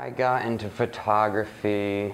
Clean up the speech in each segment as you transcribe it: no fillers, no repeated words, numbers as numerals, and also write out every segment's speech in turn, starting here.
I got into photography.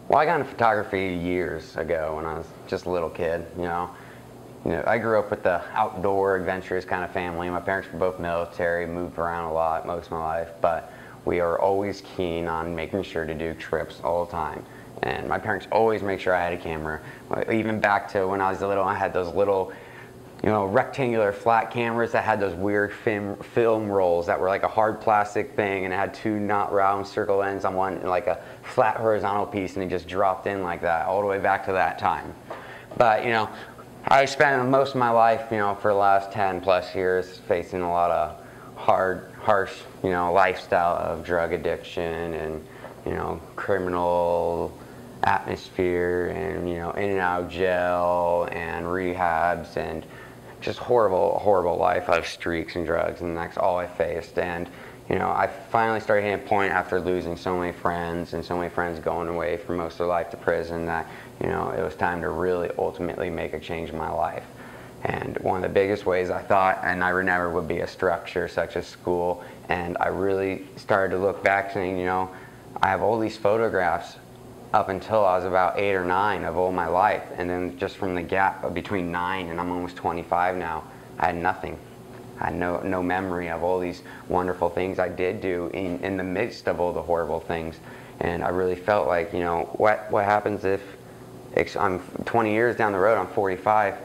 Well, I got into photography years ago when I was just a little kid. I grew up with the outdoor, adventurous kind of family. My parents were both military, moved around a lot most of my life, but we are always keen on making sure to do trips all the time. And my parents always made sure I had a camera. Even back to when I was little, I had those little, rectangular flat cameras that had those weird film rolls that were like a hard plastic thing, and it had two not round circle ends on one, and like a flat horizontal piece, and it just dropped in like that all the way back to that time. But I spent most of my life, for the last 10 plus years facing a lot of harsh, lifestyle of drug addiction and, criminal atmosphere and, in and out of jail and rehabs and just horrible life of streaks and drugs, and that's all I faced. And I finally started hitting a point after losing so many friends and so many friends going away for most of their life to prison that it was time to really ultimately make a change in my life. And one of the biggest ways I thought, and I never would be a structure such as school, and I really started to look back saying, I have all these photographs up until I was about 8 or 9 of all my life, and then just from the gap of between 9 and I'm almost 25 now, I had nothing. I had no memory of all these wonderful things I did do in the midst of all the horrible things. And I really felt like, what happens if I'm 20 years down the road, I'm 45,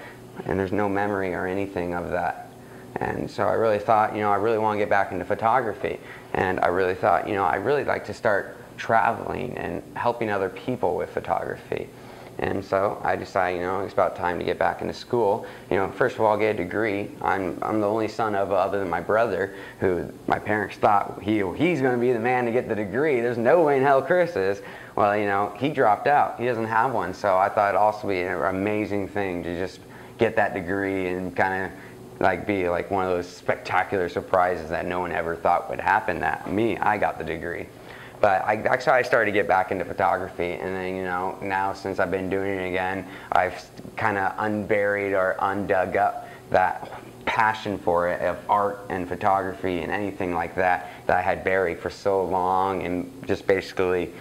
and there's no memory or anything of that. And so I really thought, I really want to get back into photography. And I really thought, I'd really like to start traveling and helping other people with photography. And so I decided, it's about time to get back into school. First of all, get a degree. I'm the only son of, other than my brother, who my parents thought he's going to be the man to get the degree. There's no way in hell Chris is. Well, he dropped out. He doesn't have one. So I thought it'd also be an amazing thing to just get that degree and kind of be like one of those spectacular surprises that no one ever thought would happen. That I got the degree. But that's how I started to get back into photography. And then, now since I've been doing it again, I've kind of unburied or undug up that passion for it of art and photography and anything like that I had buried for so long and just basically,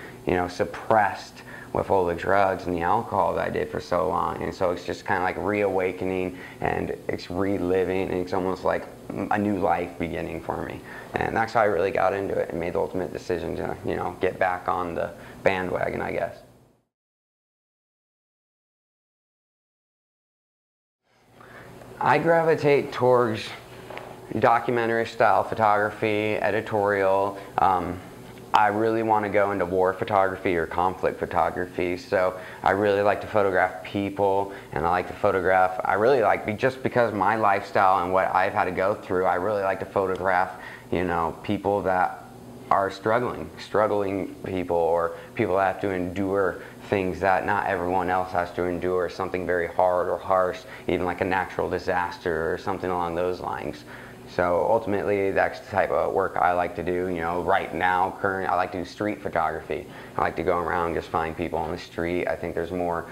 suppressed with all the drugs and the alcohol that I did for so long. And so it's just kind of like reawakening, and it's reliving, and it's almost like a new life beginning for me. And that's how I really got into it and made the ultimate decision to, get back on the bandwagon, I guess. I gravitate towards documentary style photography, editorial. I really want to go into war photography or conflict photography, so I really like to photograph people, and I like to photograph, just because of my lifestyle and what I've had to go through, I really like to photograph, people that are struggling people, or people that have to endure things that not everyone else has to endure, something very hard or harsh, even like a natural disaster or something along those lines. So ultimately, that's the type of work I like to do. Right now, I like to do street photography. I like to go around and just find people on the street. I think there's more,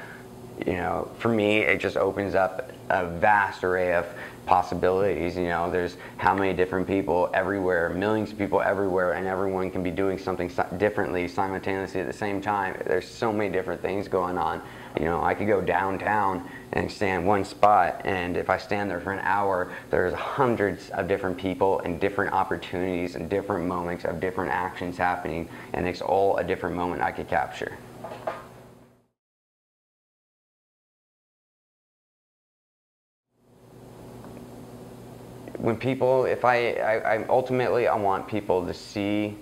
for me, it just opens up a vast array of possibilities. There's how many different people everywhere, millions of people everywhere, and everyone can be doing something differently simultaneously at the same time. There's so many different things going on. I could go downtown and stand one spot, and if I stand there for an hour, there's hundreds of different people and different opportunities and different moments of different actions happening, and it's all a different moment I could capture. When people, ultimately I want people to see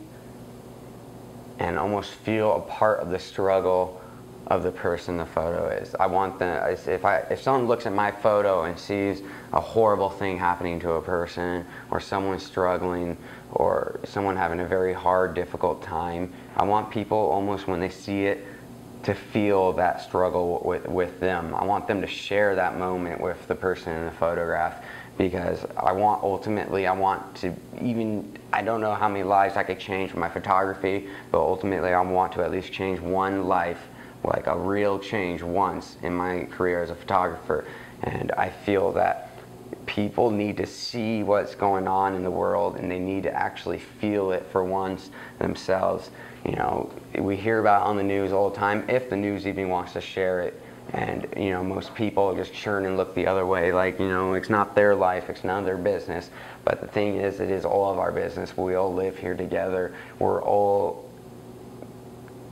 and almost feel a part of the struggle of the person the photo is. I want them, if someone looks at my photo and sees a horrible thing happening to a person, or someone struggling, or someone having a very hard, difficult time, I want people almost when they see it to feel that struggle with them. I want them to share that moment with the person in the photograph, because I want to I don't know how many lives I could change with my photography, but ultimately I want to at least change one life, like a real change once in my career as a photographer. And I feel that people need to see what's going on in the world, and they need to actually feel it for once themselves. You know, we hear about it on the news all the time, if the news even wants to share it. And, you know, most people just turn and look the other way, like, you know, it's not their life, it's none of their business. But the thing is, it is all of our business. We all live here together. We're all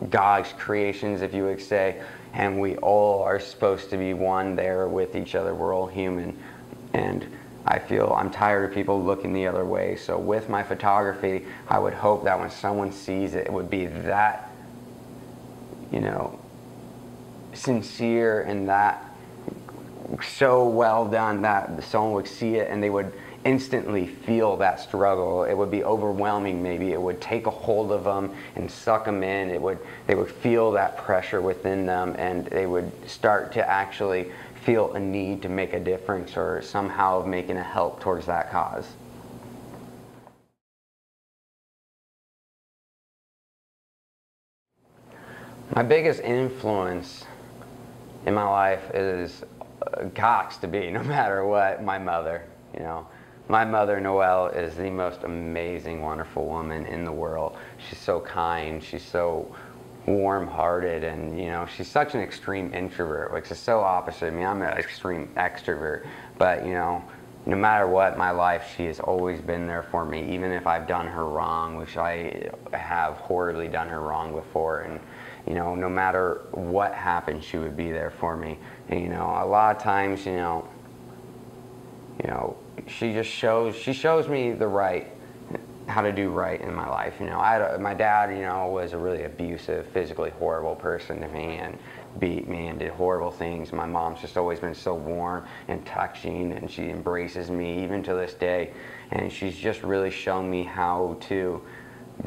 God's creations, if you would say, and we all are supposed to be one there with each other. We're all human. And I'm tired of people looking the other way. So with my photography, I would hope that when someone sees it, it would be that, you know, sincere and that so well done that someone would see it and they would instantly feel that struggle. It would be overwhelming. Maybe it would take a hold of them and suck them in. They would feel that pressure within them, and they would start to actually feel a need to make a difference or somehow making a help towards that cause. My biggest influence in my life is Cox to be, no matter what, my mother. You know, my mother, Noelle, is the most amazing, wonderful woman in the world. She's so kind, she's so warm-hearted, and, you know, she's such an extreme introvert, which is so opposite of me. I'm an extreme extrovert, but, you know, no matter what, my life, she has always been there for me, even if I've done her wrong, which I have horribly done her wrong before. And, you know, no matter what happened, she would be there for me. And, you know, a lot of times, you know, she shows me how to do right in my life. You know, my dad, you know, was a really abusive, physically horrible person to me, and beat me and did horrible things. My mom's just always been so warm and touching, and she embraces me even to this day. And she's just really shown me how to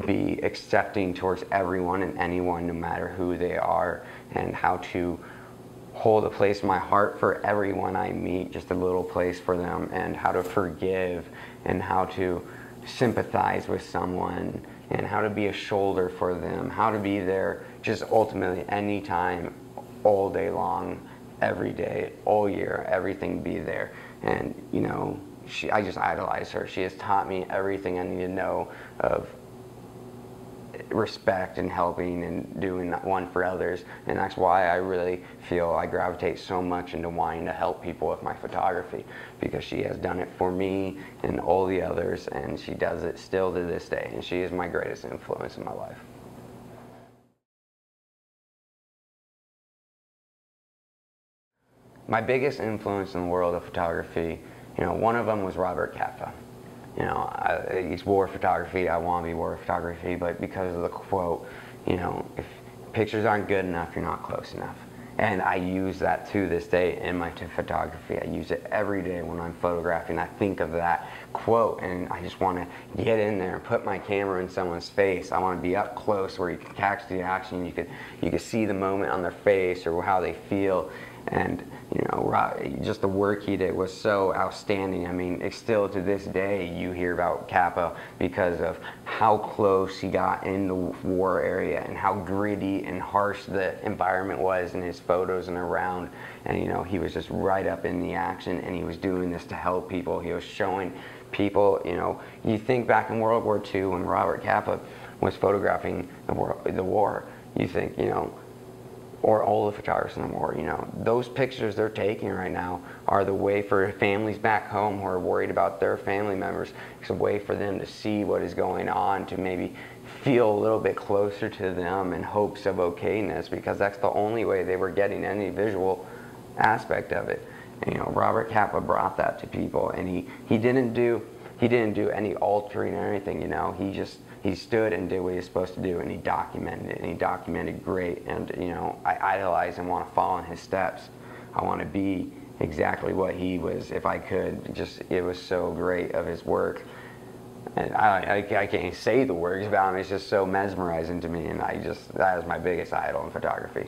be accepting towards everyone and anyone, no matter who they are, and how to hold a place in my heart for everyone I meet, just a little place for them, and how to forgive, and how to sympathize with someone, and how to be a shoulder for them, how to be there just ultimately anytime, all day long, every day, all year, everything be there. And, you know, I just idolize her. She has taught me everything I need to know of respect and helping and doing one for others, and that's why I really feel I gravitate so much into wanting to help people with my photography, because she has done it for me and all the others, and she does it still to this day, and she is my greatest influence in my life. My biggest influence in the world of photography, you know, one of them was Robert Capa. You know, he's war photography. I want to be war photography, but because of the quote, you know, if pictures aren't good enough, you're not close enough. And I use that to this day in my photography. I use it every day when I'm photographing. I think of that quote, and I just want to get in there and put my camera in someone's face. I want to be up close where you can catch the action. You can see the moment on their face or how they feel. And, you know, just the work he did was so outstanding. I mean, it's still to this day you hear about Capa because of how close he got in the war area and how gritty and harsh the environment was in his photos and around. And, you know, he was just right up in the action, and he was doing this to help people. He was showing people, you know, you think back in World War II when Robert Capa was photographing the war, you think, you know, or all the photographers in the war, you know, those pictures they're taking right now are the way for families back home who are worried about their family members. It's a way for them to see what is going on, to maybe feel a little bit closer to them in hopes of okayness, because that's the only way they were getting any visual aspect of it. And, you know, Robert Capa brought that to people, and he didn't do any altering or anything, you know. He stood and did what he was supposed to do, and he documented it, and he documented great. And, you know, I idolize and want to follow in his steps. I want to be exactly what he was if I could. It was so great of his work. And I can't say the words about him. It's just so mesmerizing to me, and that is my biggest idol in photography.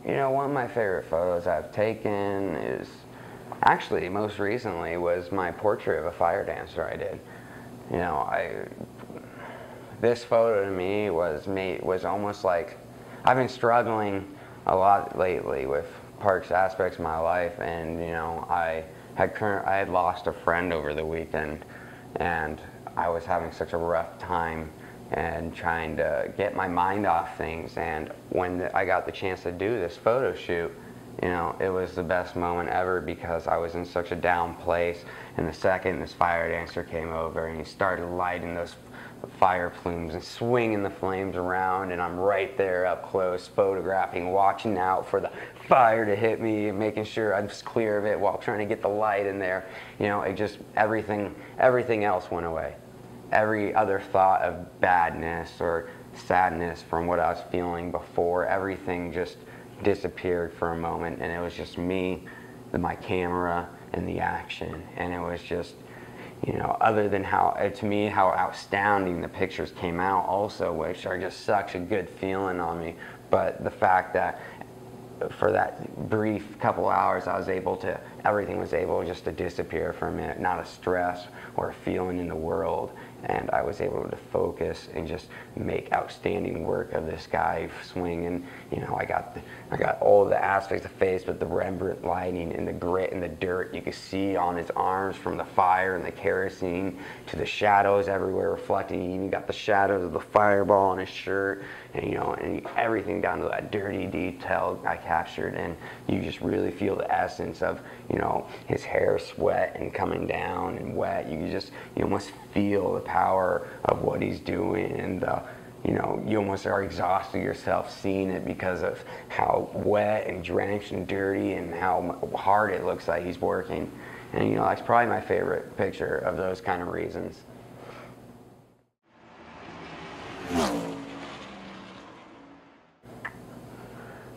You know, one of my favorite photos I've taken is, actually, most recently, was my portrait of a fire dancer I did. You know, this photo to me was almost like, I've been struggling a lot lately with parks aspects of my life, and you know, I had lost a friend over the weekend, and I was having such a rough time and trying to get my mind off things. And when I got the chance to do this photo shoot, you know, it was the best moment ever, because I was in such a down place. And the second this fire dancer came over and he started lighting those fire plumes and swinging the flames around, and I'm right there up close photographing, watching out for the fire to hit me and making sure I'm just clear of it while trying to get the light in there. You know, it just, everything else went away. Every other thought of badness or sadness from what I was feeling before, everything just disappeared for a moment, and it was just me, my camera, and the action. And it was just, you know, other than how, to me, how outstanding the pictures came out also, which are just such a good feeling on me. But the fact that for that brief couple hours, everything was able just to disappear for a minute, not a stress or a feeling in the world. And I was able to focus and just make outstanding work of this guy swinging. You know, I got all the aspects of face, but the Rembrandt lighting and the grit and the dirt you could see on his arms from the fire and the kerosene, to the shadows everywhere reflecting. You got the shadows of the fireball on his shirt, and you know, and everything down to that dirty detail I captured. And you just really feel the essence of, you know, his hair sweat and coming down and wet. You almost feel the power of what he's doing, and you know, you almost are exhausted yourself seeing it because of how wet and drenched and dirty and how hard it looks like he's working. And you know, that's probably my favorite picture of those kind of reasons.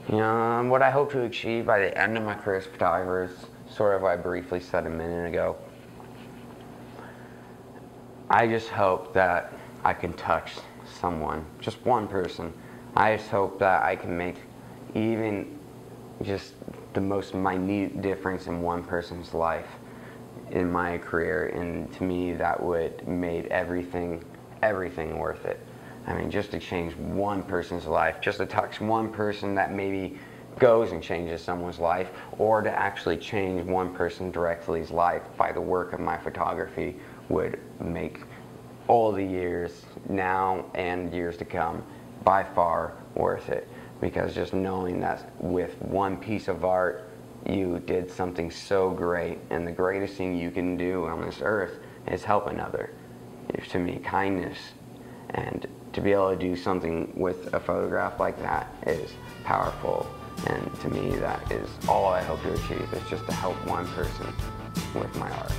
You know, what I hope to achieve by the end of my career as a photographer is sort of what I briefly said a minute ago. I just hope that I can touch someone, just one person. I just hope that I can make even just the most minute difference in one person's life in my career, and to me that would make everything worth it. I mean, just to change one person's life, just to touch one person that maybe goes and changes someone's life, or to actually change one person directly's life by the work of my photography, would make all the years now and years to come by far worth it. Because just knowing that with one piece of art you did something so great, and the greatest thing you can do on this earth is help another. To me, kindness, and to be able to do something with a photograph like that is powerful. And to me, that is all I hope to achieve, is just to help one person with my art.